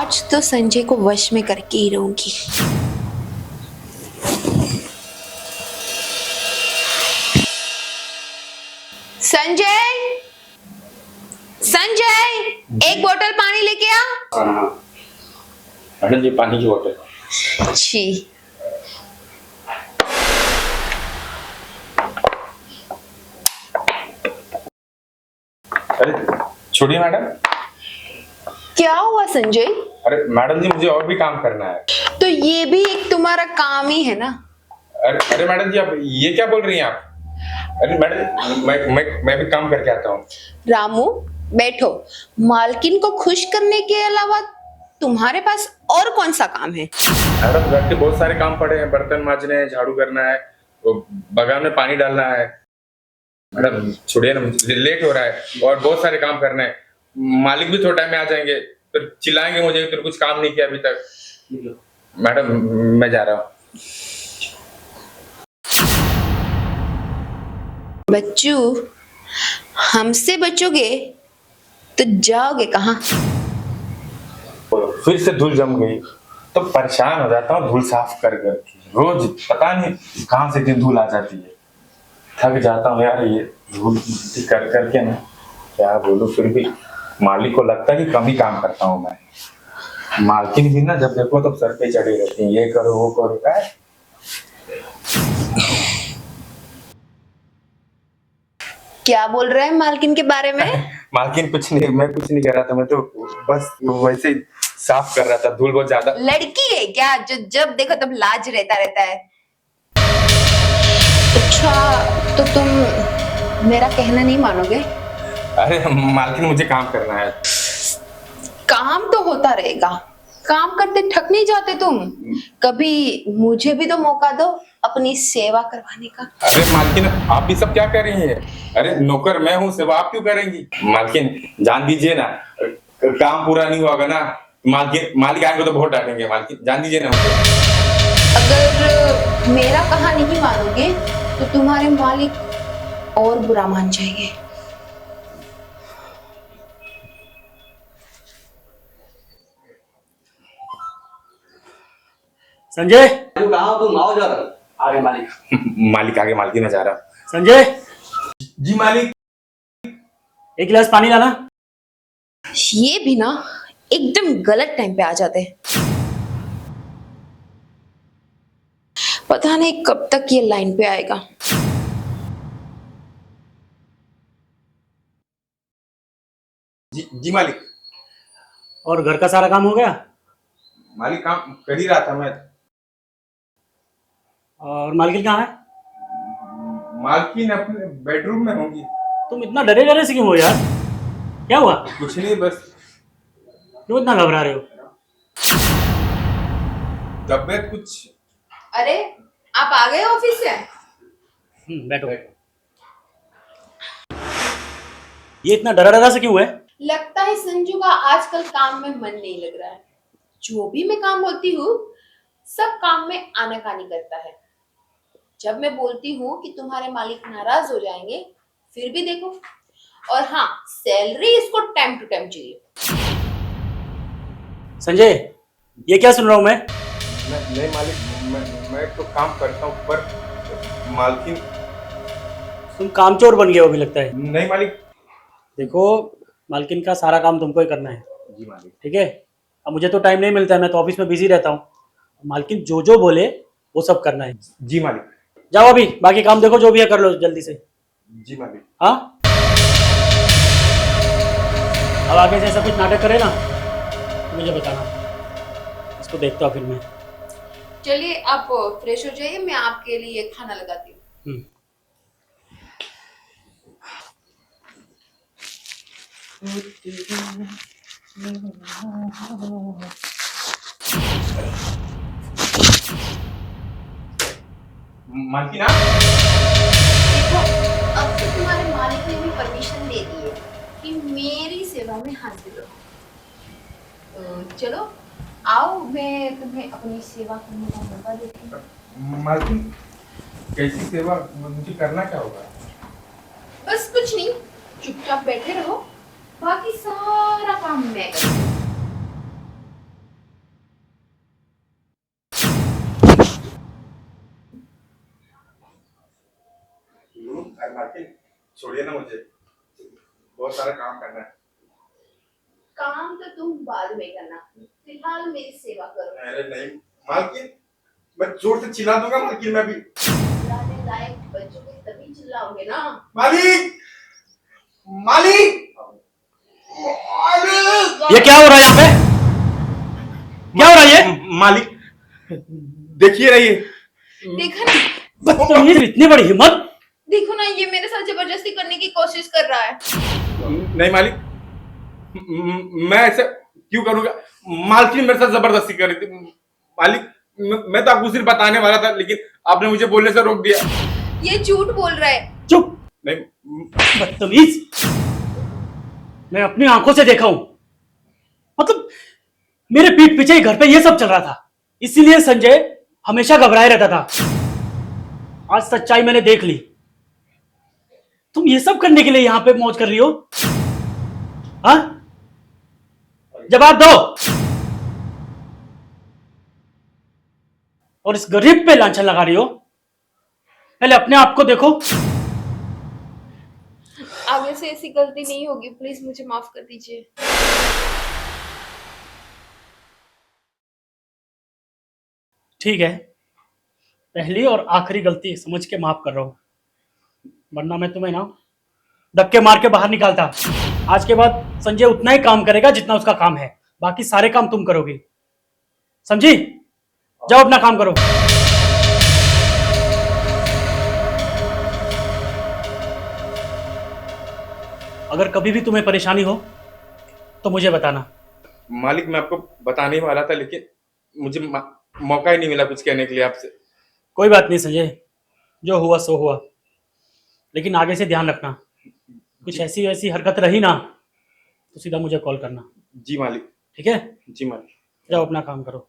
आज तो संजय को वश में करके ही रहूंगी। संजय, संजय, एक बोतल पानी लेके आ। हाँ मैडम जी, पानी की बोतल। छी। अरे छोड़िए मैडम। क्या हुआ संजय? अरे मैडम जी, मुझे और भी काम करना है। तो ये भी एक तुम्हारा काम ही है ना? अरे अरे मैडम जी, आप ये क्या बोल रही हैं आप? अरे मैडम, मैं भी काम करके आता हूँ। रामू बैठो। मालकिन को खुश करने के अलावा तुम्हारे पास और कौन सा काम है? मैडम, घर के बहुत सारे काम पड़े हैं। बर्तन मांजने हैं, झाड़ू करना है, वो बगान में पानी डालना है। मैडम छोड़िए ना, मुझे लेट हो रहा है और बहुत सारे काम करने हैं। मालिक भी थोड़ा टाइम में आ जाएंगे, फिर चिल्लाएंगे मुझे कि कुछ काम नहीं किया अभी तक। मैडम मैं जा रहा हूँ। बच्चू, हमसे बचोगे तो जाओगे कहाँ? फिर से धूल जम गई तो परेशान हो जाता हूँ। धूल साफ कर करके रोज पता नहीं कहाँ से इतनी धूल आ जाती है। थक जाता हूँ यार, ये धूल मिट्टी कर करके ना, क्या बोलूं। फिर भी मालिक को लगता है कि कम ही काम करता हूँ मैं। मालकिन भी ना जब देखो तब सर पे चढ़ी रहती है, ये करो वो करो। क्या क्या बोल रहे हैं मालकिन के बारे में? मालकिन कुछ नहीं, मैं कुछ नहीं कर रहा था। मैं तो बस वैसे ही साफ कर रहा था, धूल बहुत ज्यादा। लड़की है क्या जो जब देखो तब लाज रहता है? अच्छा, तो तुम मेरा कहना नहीं मानोगे? अरे मालकिन, मुझे काम करना है। काम तो होता रहेगा, काम करते थक नहीं जाते तुम? कभी मुझे भी तो मौका दो अपनी सेवा करवाने का। अरे मालकिन, आप भी सब क्या कर रही हैं? अरे नौकर मैं हूँ, सेवा आप क्यों करेंगी? मालकिन जान दीजिए ना, काम पूरा नहीं होगा ना, मालिक आएंगे तो बहुत डांटेंगे। मालकिन जान दीजिए ना मुझे। अगर मेरा कहा नहीं मानोगे तो तुम्हारे मालिक और बुरा मान जाएंगे। संजय, कहाँ हो तुम? आओ जरा। आगे मालिक। मालिक आगे, मालकिन में जा रहा। संजय, जी मालिक। एक गिलास पानी लाना। ये भी ना एकदम गलत टाइम पे आ जाते हैं। पता नहीं कब तक ये लाइन पे आएगा। जी मालिक। और घर का सारा काम हो गया? मालिक काम कर ही रहा था मैं। और मालकिन कहाँ है? मालकिन अपने बेडरूम में होंगी। तुम इतना डरे डरे से क्यों हो यार? क्या हुआ? कुछ नहीं, बस क्यों इतना घबरा रहे हो? तबीयत कुछ। अरे आप आ गए ऑफिस से? बैठो। ये इतना डरा डरा से क्यों है? लगता है संजू का आजकल काम में मन नहीं लग रहा है। जो भी मैं काम बोलती हूँ सब काम में आनाकानी करता है। जब मैं बोलती हूँ कि तुम्हारे मालिक नाराज हो जाएंगे, फिर भी देखो। और हाँ, सैलरी इसको टाइम टू टाइम चाहिए। संजय, ये क्या सुन रहा हूँ मैं? नहीं मालिक, मैं तो काम करता हूँ, पर मालकिन। तुम कामचोर बन गए हो अभी लगता है। नहीं मालिक। देखो, मालकिन का सारा काम तुमको ही करना है। जी मालिक। ठीक है? अब मुझे तो टाइम नहीं मिलता है, मैं तो ऑफिस में बिजी रहता हूँ। मालकिन जो बोले वो सब करना है। जी मालिक। जाओ अभी बाकी काम देखो, जो भी है कर लो जल्दी से। जी मालिक। हाँ, अब आगे से ऐसा कुछ नाटक करे ना तो मुझे बताना, इसको देखता हूँ फिर मैं। चलिए आप फ्रेश हो जाइए, मैं आपके लिए खाना लगाती हूँ। मालकिन देखो, अब तो तुम्हारे मालिक ने भी परमिशन दे दी है कि मेरी सेवा में हाजिर रहो। तो चलो आओ, मैं तुम्हें अपनी सेवा करने का मौका देती हूँ। मालकिन, कैसी सेवा मुझे करना क्या होगा? बस कुछ नहीं, चुपचाप बैठे रहो, बाकी सारा काम मैं करूँगी। मालकिन छोड़िए ना मुझे, बहुत सारा काम करना है। काम तो तुम बाद में करना, फिलहाल मेरी सेवा करो। अरे नहीं मालकिन, मैं जोर से चिल्ला दूंगा मालकिन, मैं भी। चिल्लाने लायक बच्चोगे तभी चिल्लाओगे ना। मालिक, मालिक, मालिक। ये क्या हो रहा है यहाँ पे? क्या हो रहा है ये? मालिक देखिए रहिए। देखा ना, बदतमीज, इतनी बड़ी हिम्मत! देखो ना, ये मेरे साथ जबरदस्ती करने की कोशिश कर रहा है। नहीं मालिक, मैं ऐसा क्यों करूंगा? मालकिन मेरे साथ जबरदस्ती कर रही थी। मालिक मैं तो आपको सिर्फ बताने वाला था, लेकिन आपने मुझे बोलने से रोक दिया। ये झूठ बोल रहा है। चुप! नहीं बदतमीज! मैं अपनी आंखों से देखा हूं। मतलब मेरे पीठ पीछे ही घर पे ये सब चल रहा था, इसीलिए संजय हमेशा घबराए रहता था। आज सच्चाई मैंने देख ली। तुम ये सब करने के लिए यहां पे मौज कर रही हो? हाँ, जवाब दो। और इस गरीब पे लांछन लगा रही हो? पहले अपने आप को देखो। आगे से ऐसी गलती नहीं होगी, प्लीज मुझे माफ कर दीजिए। ठीक है, पहली और आखिरी गलती समझ के माफ कर रहा हूं, वरना मैं तुम्हें ना धक्के मार के बाहर निकालता। आज के बाद संजय उतना ही काम करेगा जितना उसका काम है, बाकी सारे काम तुम करोगी, समझी? जाओ अपना काम करो। अगर कभी भी तुम्हें परेशानी हो तो मुझे बताना। मालिक, मैं आपको बताने ही वाला था, लेकिन मुझे मौका ही नहीं मिला कुछ कहने के लिए आपसे। कोई बात नहीं संजय, जो हुआ सो हुआ, लेकिन आगे से ध्यान रखना, कुछ ऐसी वैसी हरकत रही ना तो सीधा मुझे कॉल करना। जी मालिक। ठीक है? जी मालिक। जाओ अपना काम करो।